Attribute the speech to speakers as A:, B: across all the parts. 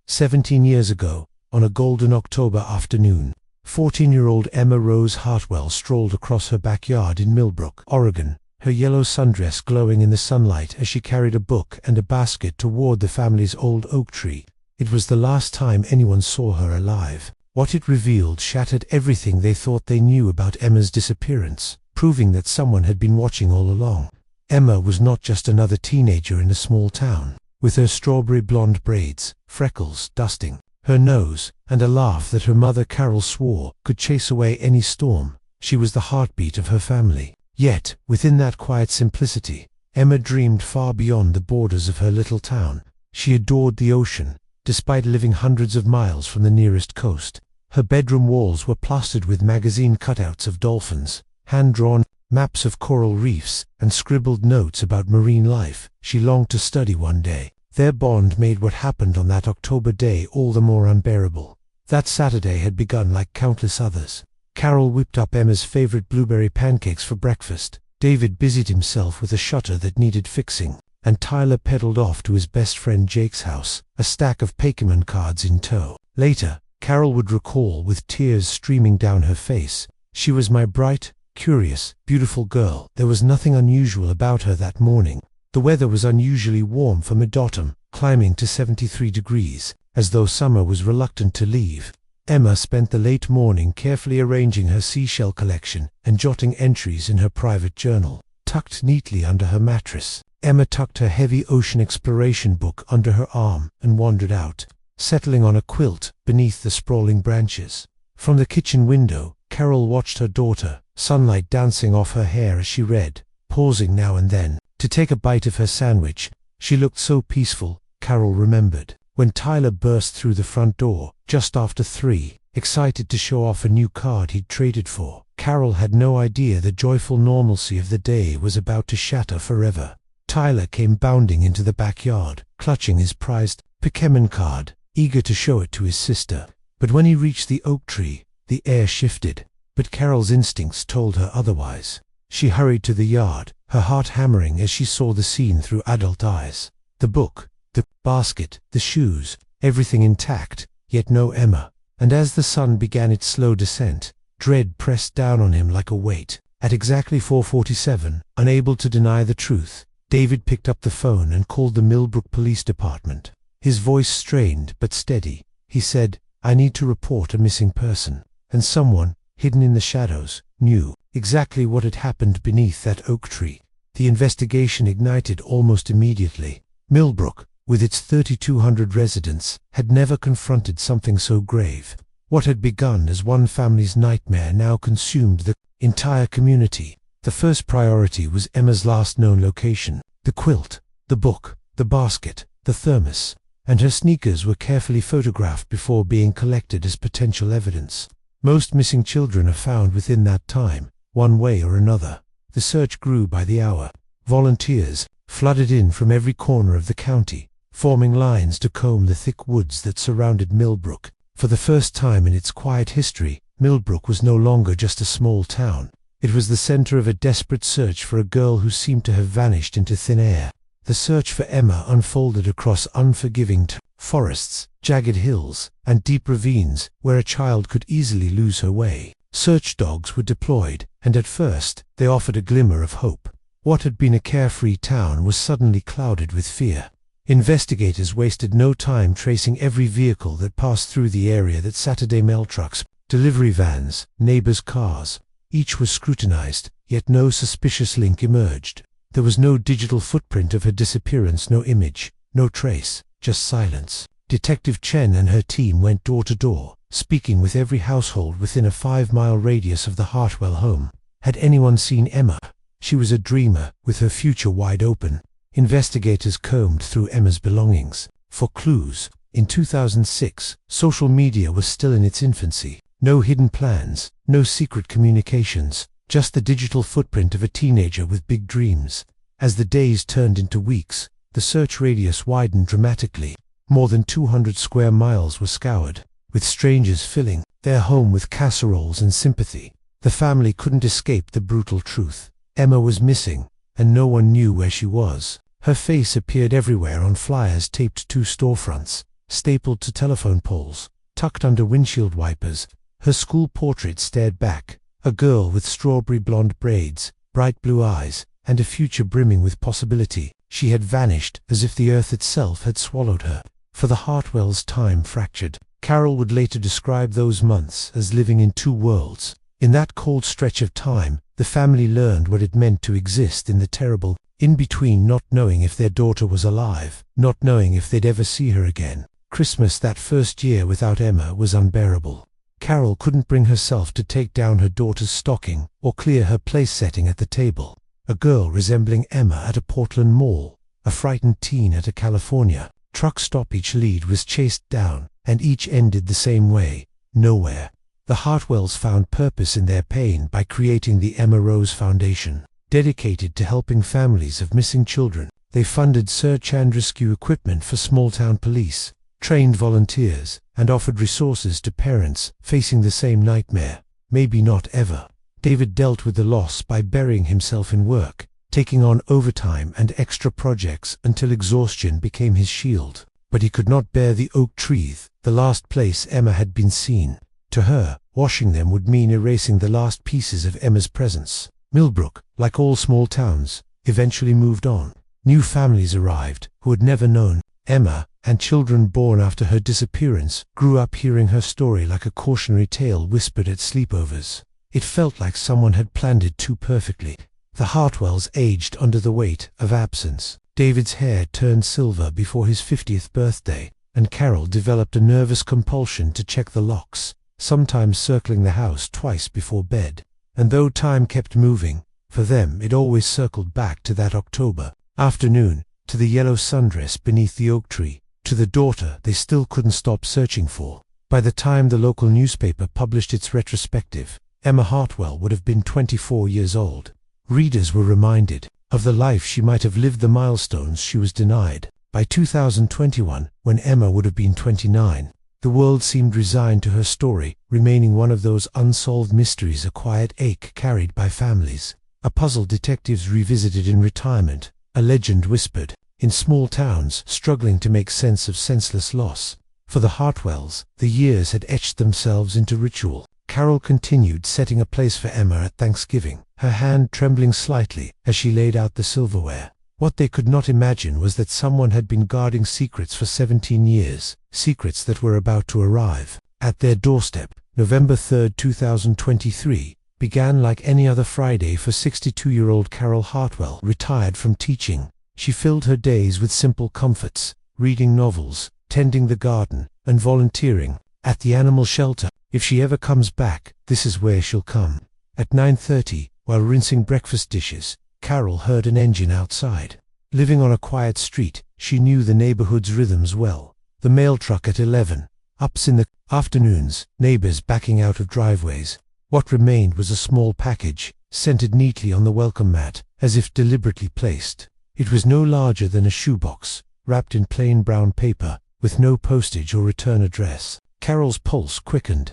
A: 17 years ago, on a golden October afternoon, 14-year-old Emma Rose Hartwell strolled across her backyard in Millbrook, Oregon, her yellow sundress glowing in the sunlight as she carried a book and a basket toward the family's old oak tree. It was the last time anyone saw her alive. What it revealed shattered everything they thought they knew about Emma's disappearance, proving that someone had been watching all along. Emma was not just another teenager in a small town. With her strawberry blonde braids, freckles dusting her nose, and a laugh that her mother Carol swore could chase away any storm, she was the heartbeat of her family. Yet, within that quiet simplicity, Emma dreamed far beyond the borders of her little town. She adored the ocean, despite living hundreds of miles from the nearest coast. Her bedroom walls were plastered with magazine cutouts of dolphins, hand-drawn maps of coral reefs, and scribbled notes about marine life she longed to study one day. Their bond made what happened on that October day all the more unbearable. That Saturday had begun like countless others. Carol whipped up Emma's favorite blueberry pancakes for breakfast, David busied himself with a shutter that needed fixing, and Tyler pedaled off to his best friend Jake's house, a stack of Pokémon cards in tow. Later, Carol would recall with tears streaming down her face, "She was my bright, curious, beautiful girl." There was nothing unusual about her that morning. The weather was unusually warm for mid-autumn, climbing to 73 degrees, as though summer was reluctant to leave. Emma spent the late morning carefully arranging her seashell collection and jotting entries in her private journal. Tucked neatly under her mattress, Emma tucked her heavy ocean exploration book under her arm and wandered out, settling on a quilt beneath the sprawling branches. From the kitchen window, Carol watched her daughter, sunlight dancing off her hair as she read, pausing now and then to take a bite of her sandwich. She looked so peaceful, Carol remembered. When Tyler burst through the front door, just after 3, excited to show off a new card he'd traded for, Carol had no idea the joyful normalcy of the day was about to shatter forever. Tyler came bounding into the backyard, clutching his prized Pokémon card, eager to show it to his sister. But when he reached the oak tree, the air shifted. But Carol's instincts told her otherwise. She hurried to the yard, her heart hammering as she saw the scene through adult eyes. The book, the basket, the shoes, everything intact, yet no Emma. And as the sun began its slow descent, dread pressed down on him like a weight. At exactly 4:47, unable to deny the truth, David picked up the phone and called the Millbrook Police Department. His voice strained but steady. He said, "I need to report a missing person." And someone, hidden in the shadows, knew exactly what had happened beneath that oak tree. The investigation ignited almost immediately. Millbrook, with its 3,200 residents, had never confronted something so grave. What had begun as one family's nightmare now consumed the entire community. The first priority was Emma's last known location. The quilt, the book, the basket, the thermos, and her sneakers were carefully photographed before being collected as potential evidence. Most missing children are found within that time, one way or another. The search grew by the hour. Volunteers flooded in from every corner of the county, forming lines to comb the thick woods that surrounded Millbrook. For the first time in its quiet history, Millbrook was no longer just a small town. It was the center of a desperate search for a girl who seemed to have vanished into thin air. The search for Emma unfolded across unforgiving forests, jagged hills, and deep ravines where a child could easily lose her way. Search dogs were deployed, and at first, they offered a glimmer of hope. What had been a carefree town was suddenly clouded with fear. Investigators wasted no time tracing every vehicle that passed through the area. That Saturday, mail trucks, delivery vans, neighbors' cars. Each was scrutinized, yet no suspicious link emerged. There was no digital footprint of her disappearance, no image, no trace, just silence. Detective Chen and her team went door to door, speaking with every household within a 5-mile radius of the Hartwell home. Had anyone seen Emma? She was a dreamer, with her future wide open. Investigators combed through Emma's belongings for clues. In 2006, social media was still in its infancy. No hidden plans, no secret communications, just the digital footprint of a teenager with big dreams. As the days turned into weeks, the search radius widened dramatically. More than 200 square miles were scoured, with strangers filling their home with casseroles and sympathy. The family couldn't escape the brutal truth. Emma was missing, and no one knew where she was. Her face appeared everywhere on flyers taped to storefronts. stapled to telephone poles, tucked under windshield wipers. Her school portrait stared back, a girl with strawberry blonde braids, bright blue eyes, and a future brimming with possibility. She had vanished, as if the earth itself had swallowed her. For the Hartwells, time fractured. Carol would later describe those months as living in two worlds. In that cold stretch of time, the family learned what it meant to exist in the terrible in-between, not knowing if their daughter was alive, not knowing if they'd ever see her again. Christmas that first year without Emma was unbearable. Carol couldn't bring herself to take down her daughter's stocking or clear her place setting at the table. A girl resembling Emma at a Portland mall, a frightened teen at a California truck stop. Each lead was chased down, and each ended the same way: nowhere. The Hartwells found purpose in their pain by creating the Emma Rose Foundation, dedicated to helping families of missing children. They funded search and rescue equipment for small-town police, trained volunteers, and offered resources to parents facing the same nightmare. Maybe not ever. David dealt with the loss by burying himself in work, taking on overtime and extra projects until exhaustion became his shield. But he could not bear the oak trees, the last place Emma had been seen. To her, washing them would mean erasing the last pieces of Emma's presence. Millbrook, like all small towns, eventually moved on. New families arrived who had never known Emma, and children born after her disappearance grew up hearing her story like a cautionary tale whispered at sleepovers. It felt like someone had planned it too perfectly. The Hartwells aged under the weight of absence. David's hair turned silver before his 50th birthday, and Carol developed a nervous compulsion to check the locks, sometimes circling the house twice before bed. And though time kept moving, for them it always circled back to that October afternoon, to the yellow sundress beneath the oak tree, to the daughter they still couldn't stop searching for. By the time the local newspaper published its retrospective, Emma Hartwell would have been 24 years old. Readers were reminded of the life she might have lived, the milestones she was denied. By 2021, when Emma would have been 29, the world seemed resigned to her story, remaining one of those unsolved mysteries, a quiet ache carried by families, a puzzle detectives revisited in retirement, a legend whispered in small towns struggling to make sense of senseless loss. For the Hartwells, the years had etched themselves into ritual. Carol continued setting a place for Emma at Thanksgiving, her hand trembling slightly as she laid out the silverware. What they could not imagine was that someone had been guarding secrets for 17 years, secrets that were about to arrive. At their doorstep, November 3, 2023, began like any other Friday for 62-year-old Carol Hartwell, retired from teaching. She filled her days with simple comforts, reading novels, tending the garden, and volunteering at the animal shelter. If she ever comes back, this is where she'll come. At 9:30, while rinsing breakfast dishes, Carol heard an engine outside. Living on a quiet street, she knew the neighborhood's rhythms well. The mail truck at 11, ups in the afternoons, neighbors backing out of driveways. What remained was a small package, scented neatly on the welcome mat, as if deliberately placed. It was no larger than a shoebox, wrapped in plain brown paper, with no postage or return address. Carol's pulse quickened.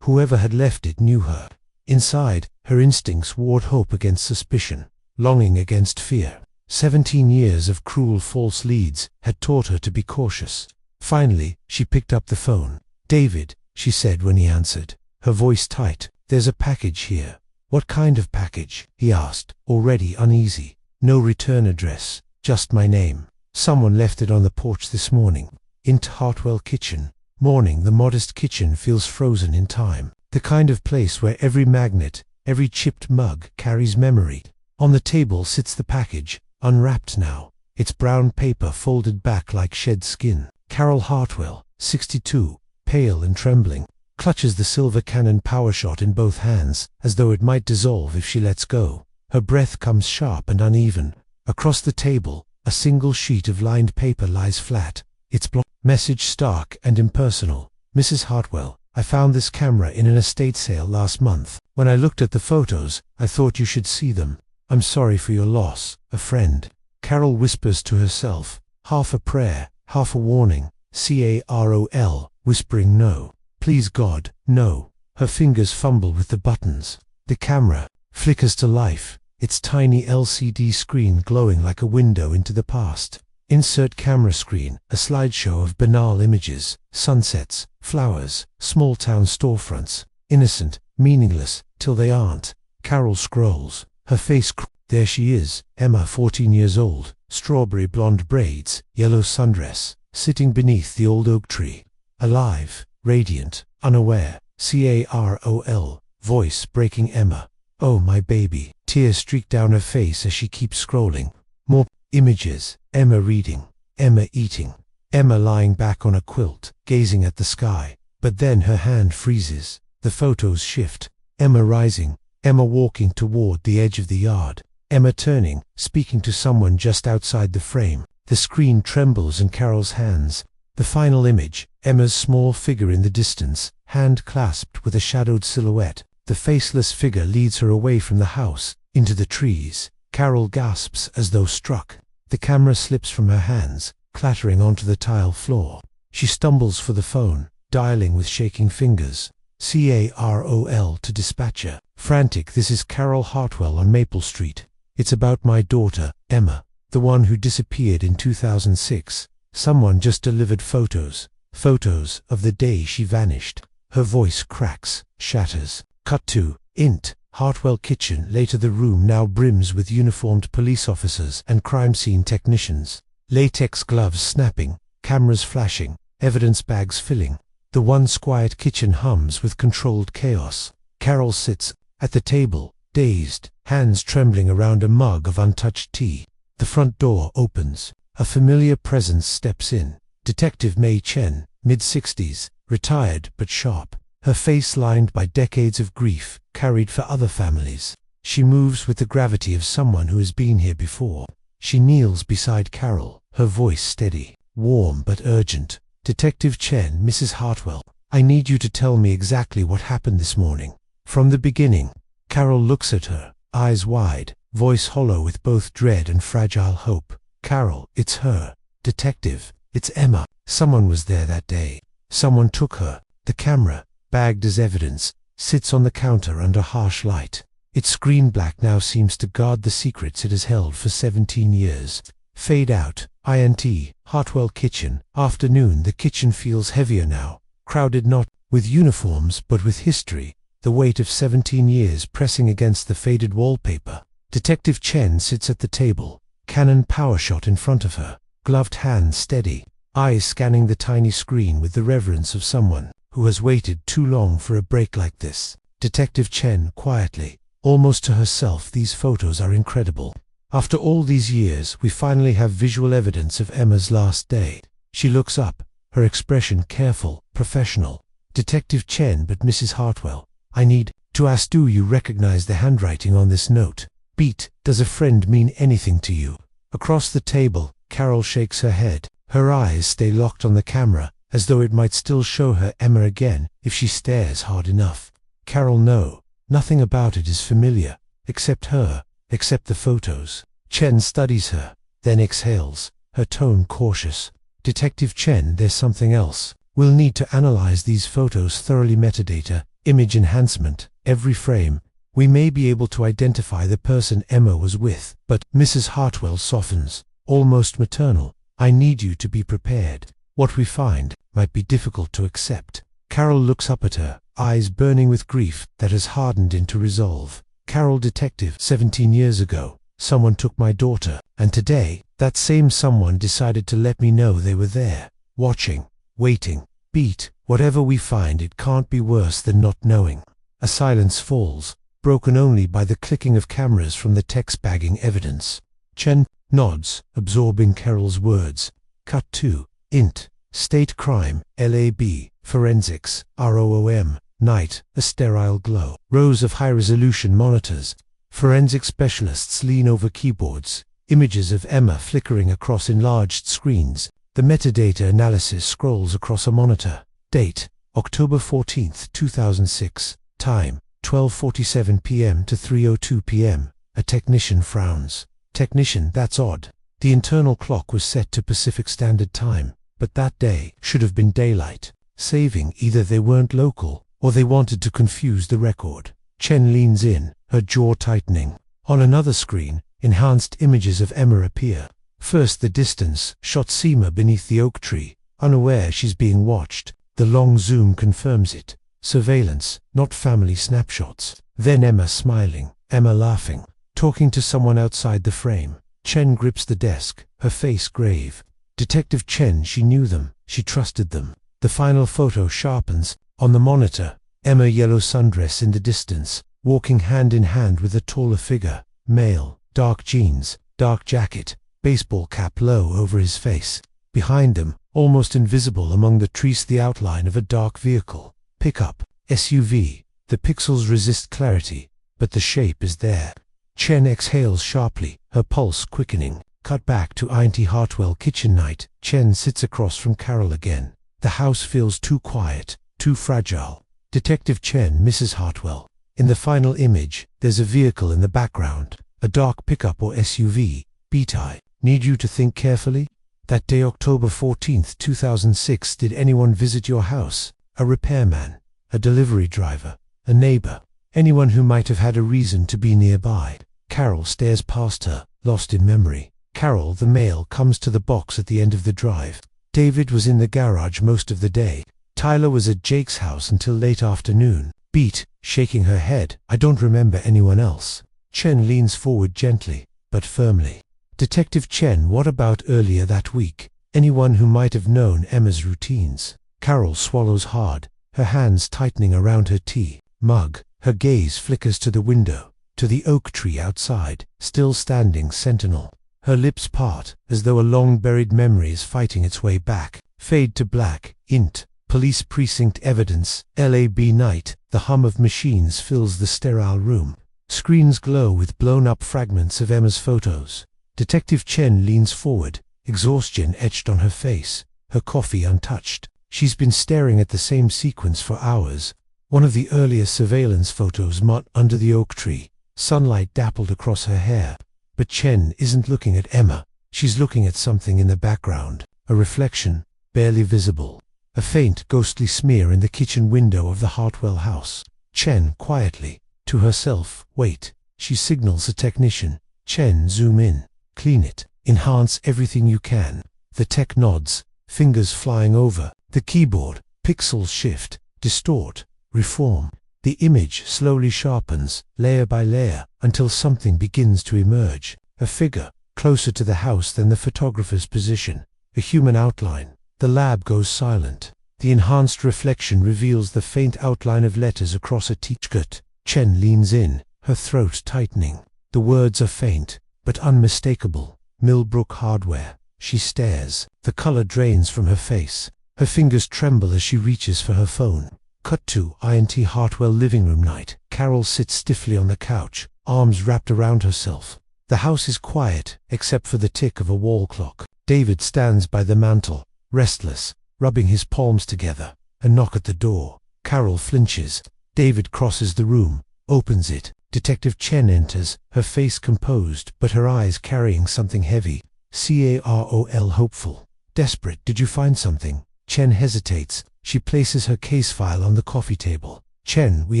A: Whoever had left it knew her. Inside, her instincts warred hope against suspicion, longing against fear. 17 years of cruel false leads had taught her to be cautious. Finally, she picked up the phone. "David," she said when he answered, her voice tight, "there's a package here." "What kind of package?" he asked, already uneasy. "No return address, just my name. Someone left it on the porch this morning." Into Hartwell Kitchen. Morning. The modest kitchen feels frozen in time. The kind of place where every magnet, every chipped mug carries memory. On the table sits the package, unwrapped now, its brown paper folded back like shed skin. Carol Hartwell, 62, pale and trembling, clutches the silver Canon PowerShot in both hands, as though it might dissolve if she lets go. Her breath comes sharp and uneven. Across the table, a single sheet of lined paper lies flat, its message stark and impersonal. "Mrs. Hartwell, I found this camera in an estate sale last month. When I looked at the photos, I thought you should see them. I'm sorry for your loss, a friend." Carol whispers to herself, half a prayer, half a warning. Carol, whispering no. Please God, no. Her fingers fumble with the buttons. The camera flickers to life, its tiny LCD screen glowing like a window into the past. Insert camera screen, a slideshow of banal images, sunsets, flowers, small-town storefronts. Innocent, meaningless, till they aren't. Carol scrolls. Her face there she is, Emma, 14 years old, strawberry blonde braids, yellow sundress, sitting beneath the old oak tree. Alive, radiant, unaware. Carol, voice breaking Emma. Oh my baby. Tears streak down her face as she keeps scrolling. More images. Emma reading. Emma eating. Emma lying back on a quilt, gazing at the sky. But then her hand freezes. The photos shift. Emma rising. Emma walking toward the edge of the yard. Emma turning, speaking to someone just outside the frame. The screen trembles in Carol's hands. The final image. Emma's small figure in the distance, hand clasped with a shadowed silhouette. The faceless figure leads her away from the house, into the trees. Carol gasps as though struck. The camera slips from her hands, clattering onto the tile floor. She stumbles for the phone, dialing with shaking fingers. Carol to dispatcher. Frantic, this is Carol Hartwell on Maple Street. It's about my daughter, Emma, the one who disappeared in 2006. Someone just delivered photos. Photos of the day she vanished. Her voice cracks, shatters. Cut to Int. Hartwell kitchen. Later the room now brims with uniformed police officers and crime scene technicians. Latex gloves snapping, cameras flashing, evidence bags filling. The once quiet kitchen hums with controlled chaos. Carol sits at the table, dazed, hands trembling around a mug of untouched tea. The front door opens. A familiar presence steps in. Detective May Chen, mid-60s, retired but sharp. Her face lined by decades of grief, carried for other families. She moves with the gravity of someone who has been here before. She kneels beside Carol, her voice steady, warm but urgent. Detective Chen, Mrs. Hartwell, I need you to tell me exactly what happened this morning. From the beginning. Carol looks at her, eyes wide, voice hollow with both dread and fragile hope. Carol, it's her. Detective, it's Emma. Someone was there that day. Someone took her. The camera, bagged as evidence, sits on the counter under harsh light. Its screen black now seems to guard the secrets it has held for 17 years. Fade out. INT. Hartwell kitchen. Afternoon. The kitchen feels heavier now. Crowded not with uniforms but with history. The weight of 17 years pressing against the faded wallpaper. Detective Chen sits at the table. Canon PowerShot in front of her. Gloved hands steady. Eyes scanning the tiny screen with the reverence of someone who has waited too long for a break like this. Detective Chen quietly, almost to herself, these photos are incredible. After all these years, we finally have visual evidence of Emma's last day. She looks up, her expression careful, professional. Detective Chen, but Mrs. Hartwell, I need to ask, do you recognize the handwriting on this note? Beat, does a friend mean anything to you? Across the table, Carol shakes her head. Her eyes stay locked on the camera, as though it might still show her Emma again, if she stares hard enough. Carol, no. Nothing about it is familiar, except her, except the photos. Chen studies her, then exhales, her tone cautious. Detective Chen, there's something else. We'll need to analyze these photos thoroughly. Metadata, image enhancement, every frame. We may be able to identify the person Emma was with, but Mrs. Hartwell softens, almost maternal. I need you to be prepared. What we find might be difficult to accept. Carol looks up at her, eyes burning with grief that has hardened into resolve. Carol, detective, 17 years ago, someone took my daughter, and today, that same someone decided to let me know they were there, watching, waiting. Beat, whatever we find, it can't be worse than not knowing. A silence falls, broken only by the clicking of cameras from the text-bagging evidence. Chen nods, absorbing Carol's words. Cut to Int. State crime, LAB, forensics, ROOM, night, a sterile glow. Rows of high-resolution monitors. Forensic specialists lean over keyboards. Images of Emma flickering across enlarged screens. The metadata analysis scrolls across a monitor. Date, October 14, 2006. Time, 12:47 p.m. to 3:02 p.m. A technician frowns. Technician, that's odd. The internal clock was set to Pacific Standard Time, but that day should have been daylight saving. Either they weren't local, or they wanted to confuse the record. Chen leans in, her jaw tightening. On another screen, enhanced images of Emma appear. First the distance shot Seema beneath the oak tree, unaware she's being watched. The long zoom confirms it. Surveillance, not family snapshots. Then Emma smiling, Emma laughing, talking to someone outside the frame. Chen grips the desk, her face grave. Detective Chen, she knew them, she trusted them. The final photo sharpens. On the monitor, Emma, yellow sundress in the distance, walking hand in hand with a taller figure. Male, dark jeans, dark jacket, baseball cap low over his face. Behind them, almost invisible among the trees, the outline of a dark vehicle. Pickup, SUV. The pixels resist clarity, but the shape is there. Chen exhales sharply, her pulse quickening. Cut back to Emma Hartwell kitchen night. Chen sits across from Carol again. The house feels too quiet, too fragile. Detective Chen, Mrs. Hartwell. In the final image, there's a vehicle in the background. A dark pickup or SUV. Beat I need you to think carefully. That day, October 14th, 2006, did anyone visit your house? A repairman, a delivery driver, a neighbor, anyone who might have had a reason to be nearby. Carol stares past her, lost in memory. Carol, the male, comes to the box at the end of the drive. David was in the garage most of the day. Tyler was at Jake's house until late afternoon. Beat, shaking her head, I don't remember anyone else. Chen leans forward gently, but firmly. Detective Chen, what about earlier that week? Anyone who might have known Emma's routines? Carol swallows hard, her hands tightening around her tea mug. Her gaze flickers to the window, to the oak tree outside, still standing sentinel. Her lips part, as though a long-buried memory is fighting its way back. Fade to black. Int. Police precinct evidence. LAB night. The hum of machines fills the sterile room. Screens glow with blown-up fragments of Emma's photos. Detective Chen leans forward, exhaustion etched on her face, her coffee untouched. She's been staring at the same sequence for hours. One of the earliest surveillance photos under the oak tree. Sunlight dappled across her hair. But Chen isn't looking at Emma. She's looking at something in the background. A reflection, barely visible. A faint, ghostly smear in the kitchen window of the Hartwell house. Chen, quietly, to herself, wait. She signals a technician. Chen, zoom in. Clean it. Enhance everything you can. The tech nods, fingers flying over the keyboard. Pixels shift, distort, reform. The image slowly sharpens, layer by layer, until something begins to emerge. A figure, closer to the house than the photographer's position. A human outline. The lab goes silent. The enhanced reflection reveals the faint outline of letters across a t-shirt. Chen leans in, her throat tightening. The words are faint, but unmistakable. Millbrook Hardware. She stares. The color drains from her face. Her fingers tremble as she reaches for her phone. Cut to Emma Hartwell living room night. Carol sits stiffly on the couch, arms wrapped around herself. The house is quiet, except for the tick of a wall clock. David stands by the mantel, restless, rubbing his palms together. A knock at the door. Carol flinches. David crosses the room, opens it. Detective Chen enters, her face composed, but her eyes carrying something heavy. Carol, hopeful. Desperate. Did you find something? Chen hesitates. She places her case file on the coffee table. Chen, we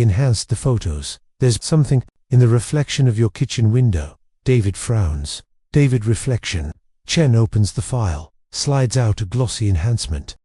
A: enhanced the photos. There's something in the reflection of your kitchen window. David frowns. David, reflection. Chen opens the file, slides out a glossy enhancement.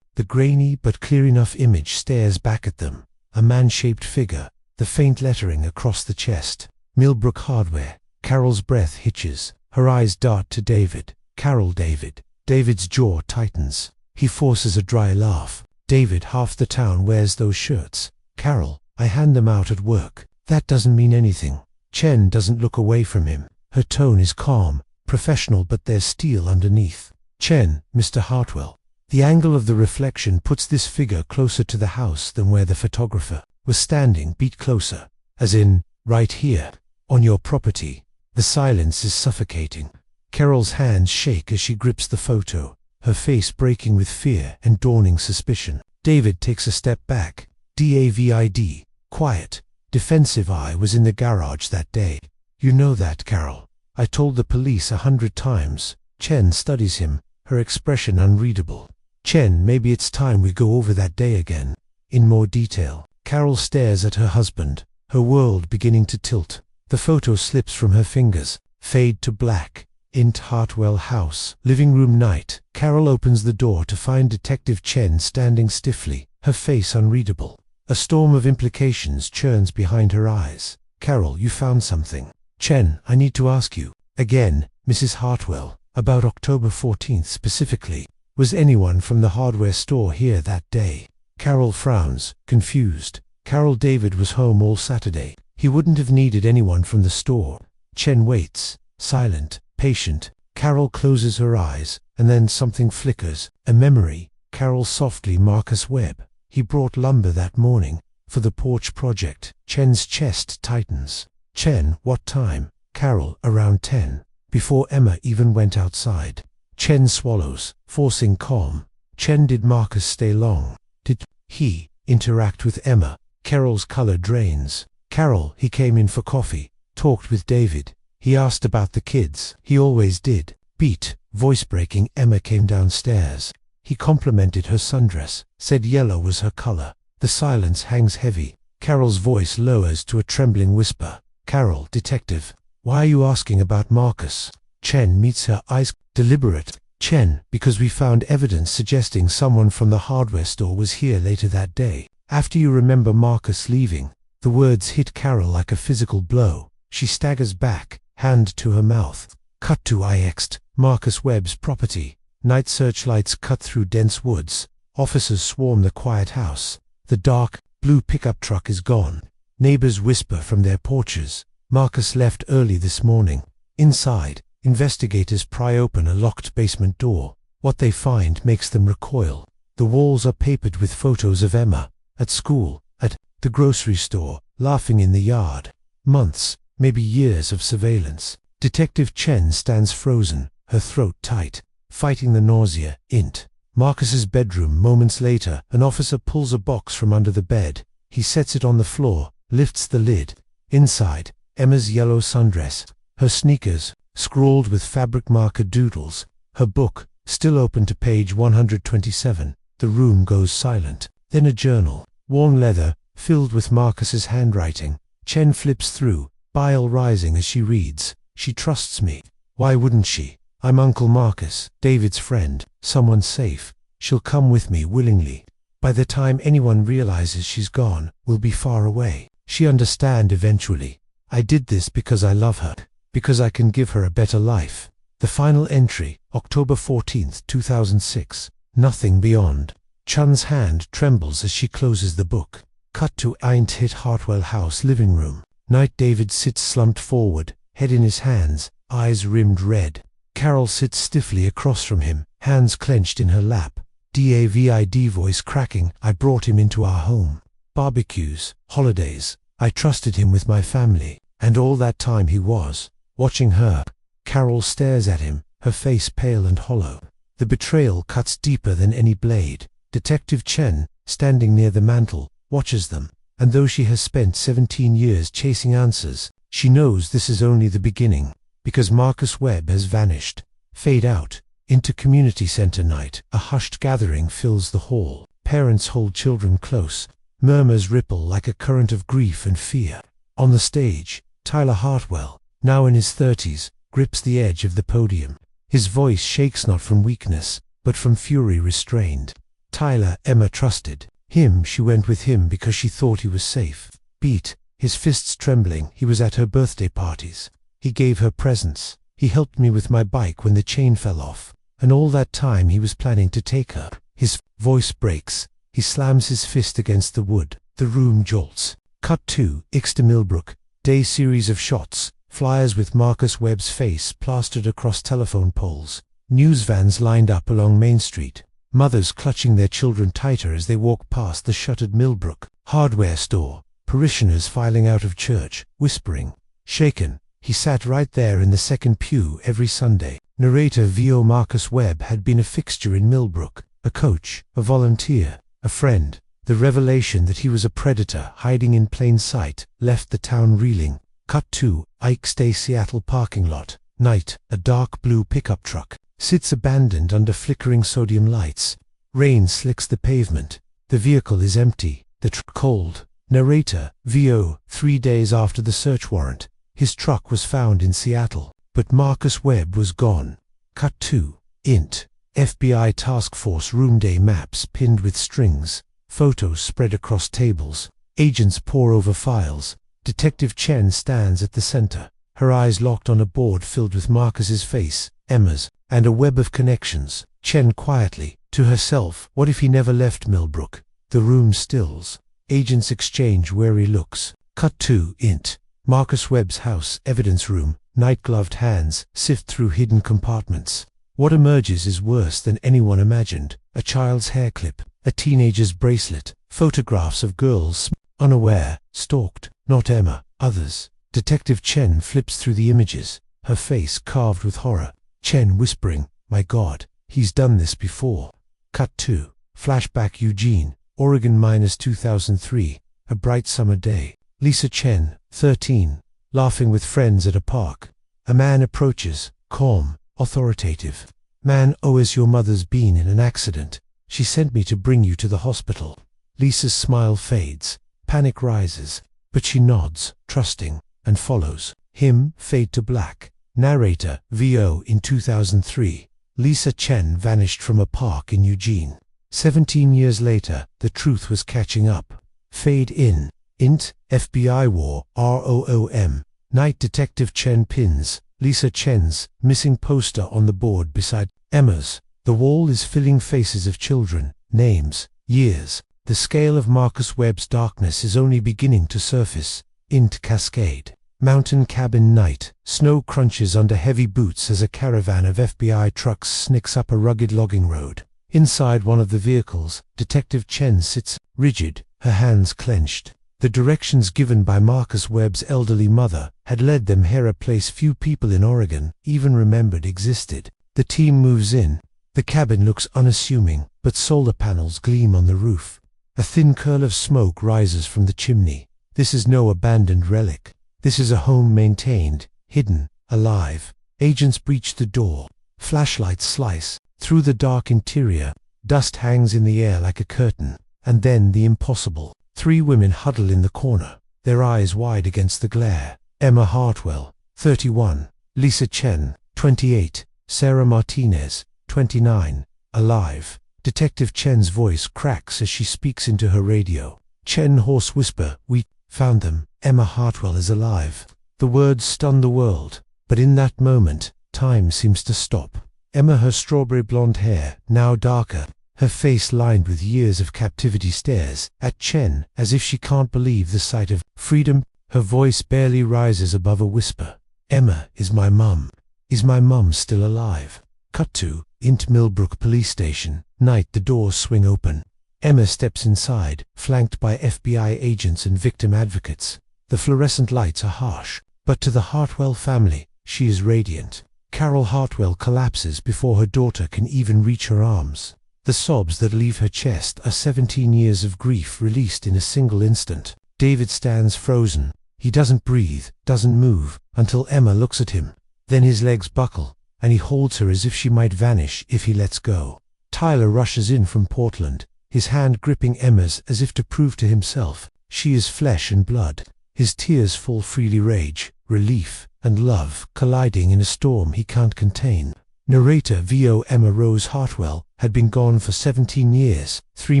A: The grainy but clear enough image stares back at them. A man-shaped figure, the faint lettering across the chest. Millbrook Hardware. Carol's breath hitches. Her eyes dart to David. Carol, David. David's jaw tightens. He forces a dry laugh. David, half the town wears those shirts. Carol, I hand them out at work. That doesn't mean anything. Chen doesn't look away from him. Her tone is calm, professional, but there's steel underneath. Chen, Mr. Hartwell. The angle of the reflection puts this figure closer to the house than where the photographer was standing. Beat closer. As in, right here, on your property. The silence is suffocating. Carol's hands shake as she grips the photo, her face breaking with fear and dawning suspicion. David takes a step back. David. Quiet, defensive. I was in the garage that day. You know that, Carol. I told the police 100 times. Chen studies him, her expression unreadable. Chen, maybe it's time we go over that day again, in more detail. Carol stares at her husband, her world beginning to tilt. The photo slips from her fingers. Fade to black. Int Hartwell House. Living room night. Carol opens the door to find Detective Chen standing stiffly, her face unreadable. A storm of implications churns behind her eyes. Carol, you found something. Chen, I need to ask you. Again, Mrs. Hartwell. About October 14th specifically. Was anyone from the hardware store here that day? Carol frowns, confused. Carol, David was home all Saturday. He wouldn't have needed anyone from the store. Chen waits, silent, patient. Carol closes her eyes, and then something flickers. A memory. Carol softly, Marcus Webb. He brought lumber that morning, for the porch project. Chen's chest tightens. Chen, what time? Carol, around 10. Before Emma even went outside. Chen swallows, forcing calm. Chen, did Marcus stay long? Did he interact with Emma? Carol's color drains. Carol, he came in for coffee, talked with David. He asked about the kids. He always did. Beat, voice breaking. Emma came downstairs. He complimented her sundress, said yellow was her color. The silence hangs heavy. Carol's voice lowers to a trembling whisper. Carol, detective, why are you asking about Marcus? Chen meets her eyes, deliberate. Chen, because we found evidence suggesting someone from the hardware store was here later that day. After you remember Marcus leaving. The words hit Carol like a physical blow. She staggers back, hand to her mouth. Cut to IX'd, Marcus Webb's property. Night searchlights cut through dense woods. Officers swarm the quiet house. The dark, blue pickup truck is gone. Neighbors whisper from their porches. Marcus left early this morning. Inside, investigators pry open a locked basement door. What they find makes them recoil. The walls are papered with photos of Emma, at school, at the grocery store, laughing in the yard. Months, maybe years of surveillance. Detective Chen stands frozen, her throat tight, fighting the nausea. Int Marcus's bedroom. Moments later, an officer pulls a box from under the bed. He sets it on the floor, lifts the lid. Inside, Emma's yellow sundress, her sneakers, scrawled with fabric marker doodles, her book, still open to page 127. The room goes silent. Then a journal, worn leather, filled with Marcus's handwriting. Chen flips through, bile rising as she reads. She trusts me. Why wouldn't she? I'm Uncle Marcus, David's friend, someone safe. She'll come with me willingly. By the time anyone realizes she's gone, we'll be far away. She understand eventually. I did this because I love her, because I can give her a better life. The final entry, October 14th, 2006. Nothing beyond. Chun's hand trembles as she closes the book. Cut to Int Hartwell House living room. Night. David sits slumped forward, head in his hands, eyes rimmed red. Carol sits stiffly across from him, hands clenched in her lap. David voice cracking. I brought him into our home. Barbecues, holidays. I trusted him with my family. And all that time he was watching her. Carol stares at him, her face pale and hollow. The betrayal cuts deeper than any blade. Detective Chen, standing near the mantel, watches them. And though she has spent 17 years chasing answers, she knows this is only the beginning. Because Marcus Webb has vanished. Fade out. Into community center night. A hushed gathering fills the hall. Parents hold children close. Murmurs ripple like a current of grief and fear. On the stage, Tyler Hartwell, now in his 30s, grips the edge of the podium. His voice shakes not from weakness, but from fury restrained. Tyler, Emma trusted. Him, she went with him because she thought he was safe. Beat, his fists trembling. He was at her birthday parties. He gave her presents. He helped me with my bike when the chain fell off. And all that time he was planning to take her. His voice breaks. He slams his fist against the wood. The room jolts. Cut to Ixter Millbrook. Day. Series of shots. Flyers with Marcus Webb's face plastered across telephone poles. News vans lined up along Main Street. Mothers clutching their children tighter as they walk past the shuttered Millbrook hardware store. Parishioners filing out of church, whispering. Shaken. He sat right there in the second pew every Sunday. Narrator V.O. Marcus Webb had been a fixture in Millbrook, a coach, a volunteer, a friend. The revelation that he was a predator hiding in plain sight left the town reeling. Cut to Ike's Day Seattle parking lot. Night. A dark blue pickup truck sits abandoned under flickering sodium lights. Rain slicks the pavement. The vehicle is empty. The truck cold. Narrator V.O. 3 days after the search warrant. His truck was found in Seattle, but Marcus Webb was gone. Cut 2. Int. FBI Task Force Room Day maps pinned with strings, photos spread across tables, agents pore over files. Detective Chen stands at the center, her eyes locked on a board filled with Marcus's face, Emma's, and a web of connections. Chen quietly, to herself, what if he never left Millbrook? The room stills. Agents exchange wary looks. Cut 2. Int. Marcus Webb's house, evidence room, night-gloved hands sift through hidden compartments. What emerges is worse than anyone imagined. A child's hair clip, a teenager's bracelet, photographs of girls, unaware, stalked, not Emma, others. Detective Chen flips through the images, her face carved with horror. Chen whispering, "My God, he's done this before." Cut 2. Flashback Eugene, Oregon -2003, a bright summer day. Lisa Chen, 13, laughing with friends at a park. A man approaches, calm, authoritative. "Man, has your mother's been in an accident. She sent me to bring you to the hospital." Lisa's smile fades, panic rises, but she nods, trusting, and follows him. Fade to black. Narrator, VO. In 2003, Lisa Chen vanished from a park in Eugene. 17 years later, the truth was catching up. Fade in. Int. FBI War, ROOM. Night Detective Chen pins Lisa Chen's missing poster on the board beside Emma's. The wall is filling faces of children, names, years. The scale of Marcus Webb's darkness is only beginning to surface. Int. Cascade. Mountain cabin night. Snow crunches under heavy boots as a caravan of FBI trucks snicks up a rugged logging road. Inside one of the vehicles, Detective Chen sits, rigid, her hands clenched. The directions given by Marcus Webb's elderly mother had led them here, a place few people in Oregon even remembered existed. The team moves in. The cabin looks unassuming, but solar panels gleam on the roof. A thin curl of smoke rises from the chimney. This is no abandoned relic. This is a home maintained, hidden, alive. Agents breach the door. Flashlights slice through the dark interior. Dust hangs in the air like a curtain. And then the impossible. 3 women huddle in the corner, their eyes wide against the glare. Emma Hartwell, 31. Lisa Chen, 28. Sarah Martinez, 29. Alive. Detective Chen's voice cracks as she speaks into her radio. Chen hoarse whisper, "We found them. Emma Hartwell is alive." The words stun the world, but in that moment, time seems to stop. Emma, her strawberry blonde hair, now darker, her face lined with years of captivity, stares at Chen as if she can't believe the sight of freedom. Her voice barely rises above a whisper. "Emma is my mum. Is my mum still alive?" Cut 2. Int. Millbrook Police Station. Night. The doors swing open. Emma steps inside, flanked by FBI agents and victim advocates. The fluorescent lights are harsh, but to the Hartwell family, she is radiant. Carol Hartwell collapses before her daughter can even reach her arms. The sobs that leave her chest are 17 years of grief released in a single instant. David stands frozen. He doesn't breathe, doesn't move, until Emma looks at him. Then his legs buckle, and he holds her as if she might vanish if he lets go. Tyler rushes in from Portland, his hand gripping Emma's as if to prove to himself she is flesh and blood. His tears fall freely, rage, relief, and love colliding in a storm he can't contain. Narrator VO. Emma Rose Hartwell had been gone for 17 years, 3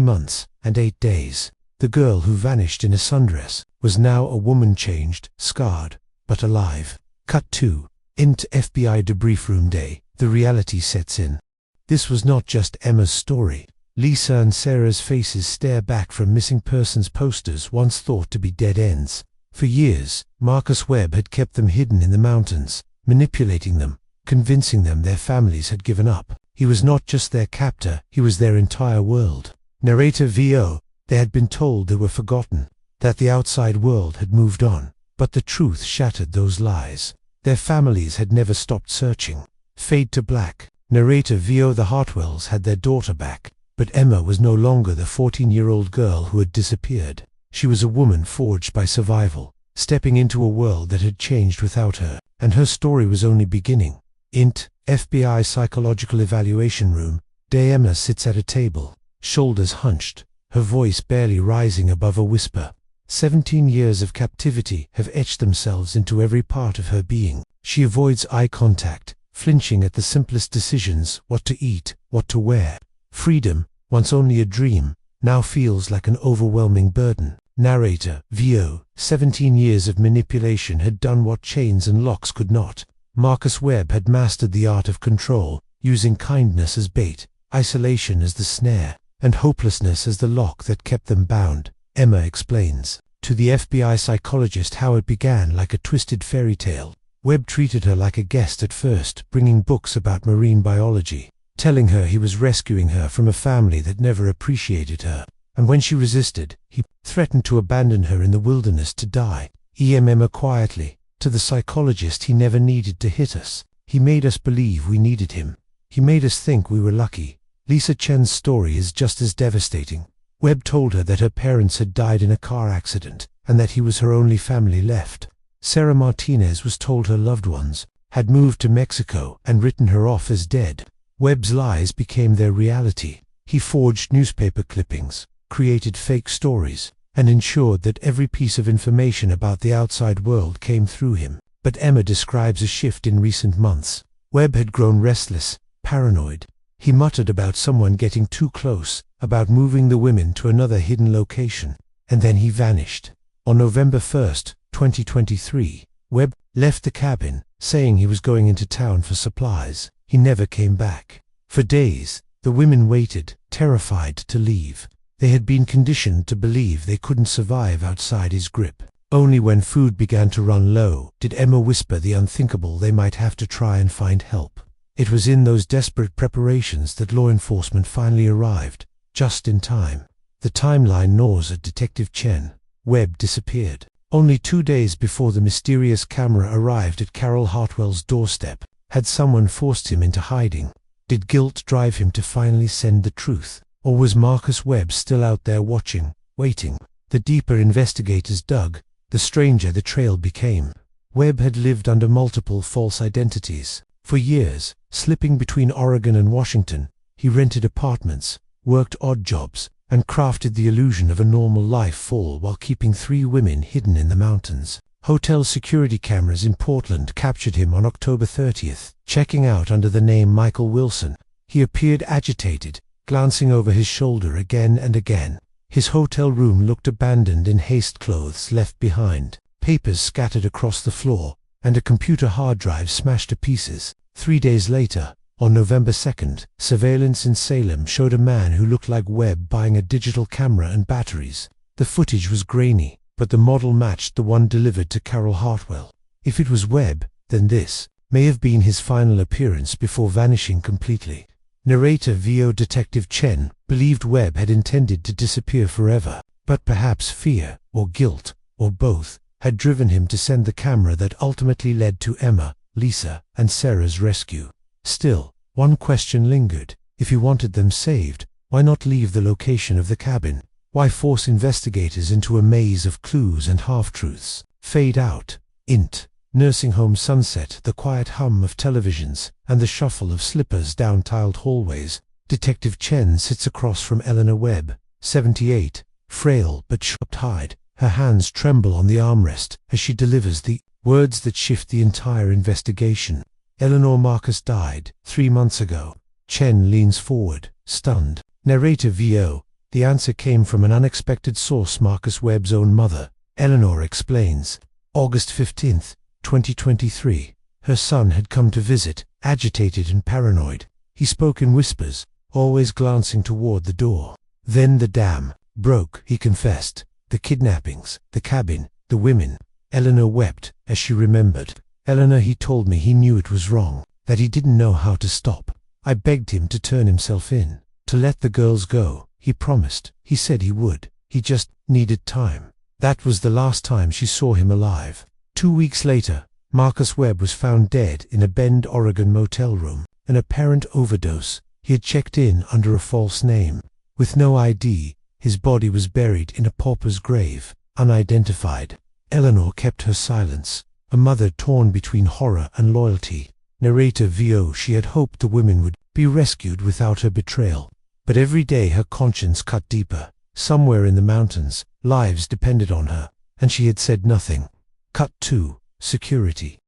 A: months, and 8 days. The girl who vanished in a sundress was now a woman, changed, scarred, but alive. Cut 2. Int. FBI Debrief Room Day. The reality sets in. This was not just Emma's story. Lisa and Sarah's faces stare back from missing persons posters once thought to be dead ends. For years, Marcus Webb had kept them hidden in the mountains, manipulating them, convincing them their families had given up. He was not just their captor, he was their entire world. Narrator VO. They had been told they were forgotten, that the outside world had moved on, but the truth shattered those lies. Their families had never stopped searching. Fade to black. Narrator VO. The Hartwells had their daughter back, but Emma was no longer the 14-year-old girl who had disappeared. She was a woman forged by survival, stepping into a world that had changed without her, and her story was only beginning. Int. FBI Psychological Evaluation Room. Day. Emma sits at a table, shoulders hunched, her voice barely rising above a whisper. 17 years of captivity have etched themselves into every part of her being. She avoids eye contact, flinching at the simplest decisions: what to eat, what to wear. Freedom, once only a dream, now feels like an overwhelming burden. Narrator: VO. 17 years of manipulation had done what chains and locks could not. Marcus Webb had mastered the art of control, using kindness as bait, isolation as the snare, and hopelessness as the lock that kept them bound. Emma explains to the FBI psychologist how it began like a twisted fairy tale. Webb treated her like a guest at first, bringing books about marine biology, telling her he was rescuing her from a family that never appreciated her. And when she resisted, he threatened to abandon her in the wilderness to die. Emma quietly, to the psychologist, he never needed to hit us. He made us believe we needed him. He made us think we were lucky. Lisa Chen's story is just as devastating. Webb told her that her parents had died in a car accident, and that he was her only family left. Sarah Martinez was told her loved ones had moved to Mexico and written her off as dead. Webb's lies became their reality. He forged newspaper clippings, created fake stories, and ensured that every piece of information about the outside world came through him. But Emma describes a shift in recent months. Webb had grown restless, paranoid. He muttered about someone getting too close, about moving the women to another hidden location, and then he vanished. On November 1st, 2023, Webb left the cabin, saying he was going into town for supplies. He never came back. For days, the women waited, terrified to leave. They had been conditioned to believe they couldn't survive outside his grip. Only when food began to run low did Emma whisper the unthinkable: they might have to try and find help. It was in those desperate preparations that law enforcement finally arrived, just in time. The timeline gnaws at Detective Chen. Webb disappeared. Only 2 days before the mysterious camera arrived at Carol Hartwell's doorstep, had someone forced him into hiding? Did guilt drive him to finally send the truth? Or was Marcus Webb still out there watching, waiting? The deeper investigators dug, the stranger the trail became. Webb had lived under multiple false identities. For years, slipping between Oregon and Washington, he rented apartments, worked odd jobs, and crafted the illusion of a normal life, all while keeping 3 women hidden in the mountains. Hotel security cameras in Portland captured him on October 30th, checking out under the name Michael Wilson. He appeared agitated, glancing over his shoulder again and again. His hotel room looked abandoned, in haste, clothes left behind, papers scattered across the floor, and a computer hard drive smashed to pieces. 3 days later, on November 2nd, surveillance in Salem showed a man who looked like Webb buying a digital camera and batteries. The footage was grainy, but the model matched the one delivered to Carol Hartwell. If it was Webb, then this may have been his final appearance before vanishing completely. Narrator VO Detective Chen believed Webb had intended to disappear forever, but perhaps fear, or guilt, or both, had driven him to send the camera that ultimately led to Emma, Lisa, and Sarah's rescue. Still, one question lingered. If he wanted them saved, why not leave the location of the cabin? Why force investigators into a maze of clues and half-truths? Fade out. Int. Nursing home sunset, the quiet hum of televisions, and the shuffle of slippers down tiled hallways. Detective Chen sits across from Eleanor Webb, 78, frail but sharp-eyed. Her hands tremble on the armrest as she delivers the words that shift the entire investigation. Eleanor Marcus died 3 months ago. Chen leans forward, stunned. Narrator VO. The answer came from an unexpected source: Marcus Webb's own mother. Eleanor explains. August 15th, 2023. Her son had come to visit, agitated and paranoid. He spoke in whispers, always glancing toward the door. Then the dam broke, he confessed. The kidnappings, the cabin, the women. Eleanor wept as she remembered. Eleanor, he told me he knew it was wrong, that he didn't know how to stop. I begged him to turn himself in, to let the girls go. He promised. He said he would. He just needed time. That was the last time she saw him alive. 2 weeks later, Marcus Webb was found dead in a Bend, Oregon motel room. An apparent overdose. He had checked in under a false name. With no ID, his body was buried in a pauper's grave, unidentified. Eleanor kept her silence, a mother torn between horror and loyalty. Narrator VO. She had hoped the women would be rescued without her betrayal. But every day her conscience cut deeper. Somewhere in the mountains, Lives depended on her, and she had said nothing. Cut 2. Security.